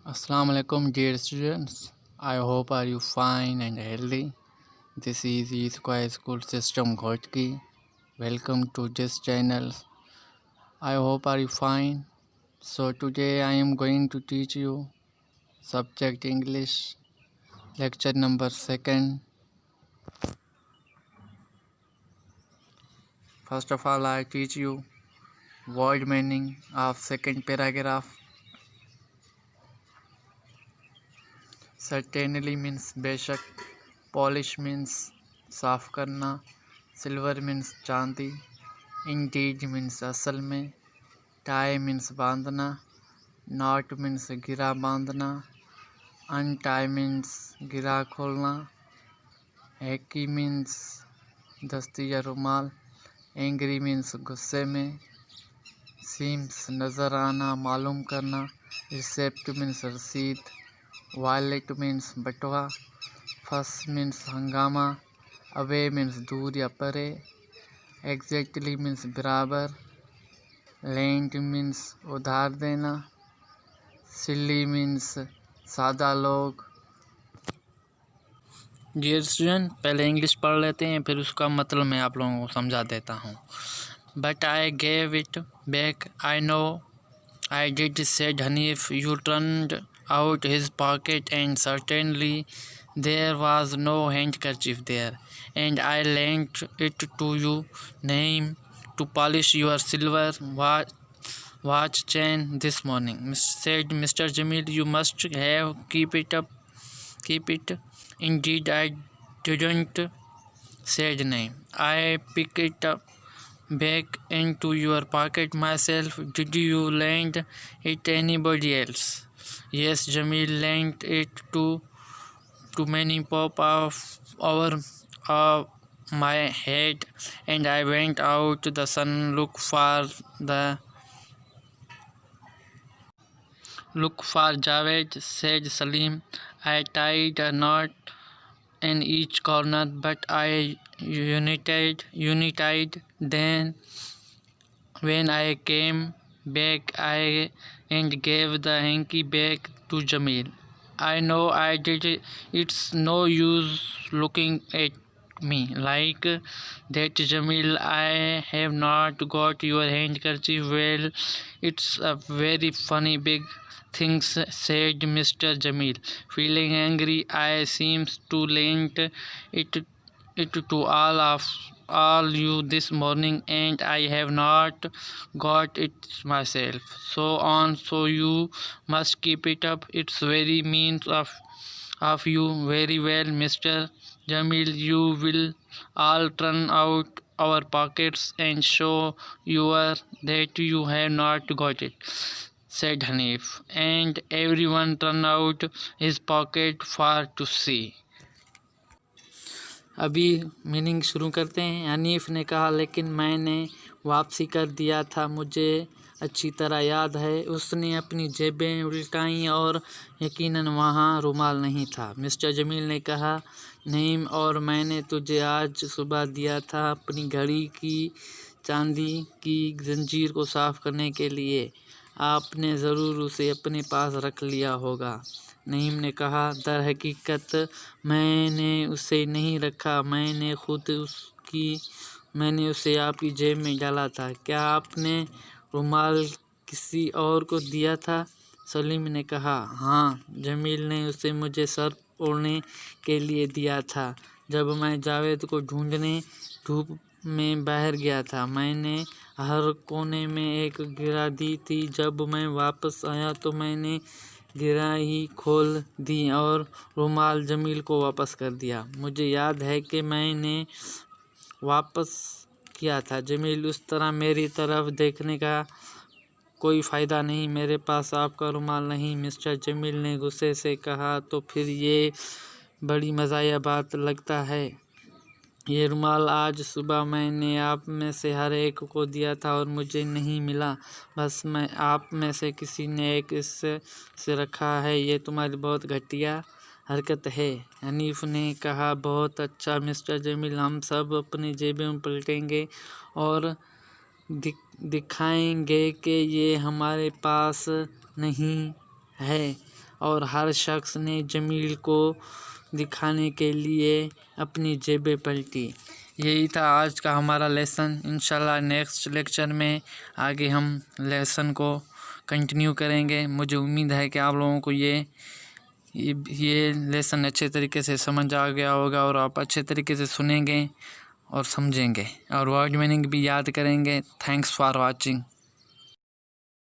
Assalamu alaikum dear students. I hope are you fine and healthy. This is Square School System Ghotki. Welcome to this channel. I hope are you fine. So today I am going to teach you subject English lecture number 2. First of all I teach you word meaning of second paragraph. Certainly means बेशक, polish means साफ करना, silver means चांदी, indeed means असल में, tie means बांधना, knot means गिरा बांधना, untie means गिरा खोलना, हैकी means दस्ती या रुमाल, angry means गुस्से में, seems नज़र आना मालूम करना, receipt means रसीद, वायलेट मीन्स बटवा, फस मीन्स हंगामा, अवे मीन्स दूर या परे, एग्जैक्टली मीन्स बराबर, लेंट मीन्स उधार देना, सिली मीन्स सादा लोग। डियर स्टूडेंट, पहले इंग्लिश पढ़ लेते हैं, फिर उसका मतलब मैं आप लोगों को समझा देता हूँ। But I gave it back, I know I did, said Hanif. You turned out his pocket, and certainly there was no handkerchief there, and I lent it to you, Naeem, to polish your silver watch chain this morning, said Mr. Jamil. You must have keep it. Indeed, I didn't, said Naeem. I picked it up back into your pocket myself. Did you lend it anybody else? Yes, Jamil lent it to many pop over my head, and I went out to the sun look for Javed, said Salim. I tied a knot in each corner, but I united. Then when I came back, I and gave the hanky back to Jamil. I know I did it. It's no use looking at me like that, Jamil. I have not got your handkerchief. Well, it's a very funny big thing, said Mr. Jamil. Feeling angry, I seems to lent it to all you this morning, and I have not got it myself. So on, so you must keep it up. It's very mean of you. Very well, Mr. Jamil. You will all turn out our pockets and show that you have not got it, said Hanif, and everyone turned out his pocket for to see. अभी meaning शुरू करते हैं। हनीफ ने कहा, लेकिन मैंने वापसी कर दिया था, मुझे अच्छी तरह याद है। उसने अपनी जेबें उल्टाईं और यकीनन वहाँ रुमाल नहीं था। मिस्टर जमील ने कहा, नईम, और मैंने तुझे आज सुबह दिया था अपनी घड़ी की चांदी की जंजीर को साफ़ करने के लिए। आपने ज़रूर उसे अपने पास रख लिया होगा। नईम ने कहा, दरहकीकत मैंने उसे नहीं रखा, मैंने उसे आपकी जेब में डाला था। क्या आपने रुमाल किसी और को दिया था? सलीम ने कहा, हाँ, जमील ने उसे मुझे सर ओढ़ने के लिए दिया था जब मैं जावेद को ढूंढने धूप में बाहर गया था। मैंने हर कोने में एक गिरा दी थी। जब मैं वापस आया तो मैंने गिरा ही खोल दी और रुमाल जमील को वापस कर दिया। मुझे याद है कि मैंने वापस किया था। जमील, उस तरह मेरी तरफ देखने का कोई फ़ायदा नहीं, मेरे पास आपका रुमाल नहीं। मिस्टर जमील ने गुस्से से कहा, तो फिर ये बड़ी मज़ाहिया बात लगता है। ये रुमाल आज सुबह मैंने आप में से हर एक को दिया था और मुझे नहीं मिला। बस मैं आप में से किसी ने एक इससे रखा है। ये तुम्हारी बहुत घटिया हरकत है। हनीफ ने कहा, बहुत अच्छा मिस्टर जमील, हम सब अपनी जेबें पलटेंगे और दिखाएंगे कि ये हमारे पास नहीं है। और हर शख्स ने जमील को दिखाने के लिए अपनी जेबें पलटी। यही था आज का हमारा लेसन। इंशाल्लाह नेक्स्ट लेक्चर में आगे हम लेसन को कंटिन्यू करेंगे। मुझे उम्मीद है कि आप लोगों को ये लेसन अच्छे तरीके से समझ आ गया होगा और आप अच्छे तरीके से सुनेंगे और समझेंगे और वर्ड मीनिंग भी याद करेंगे। Thanks for watching.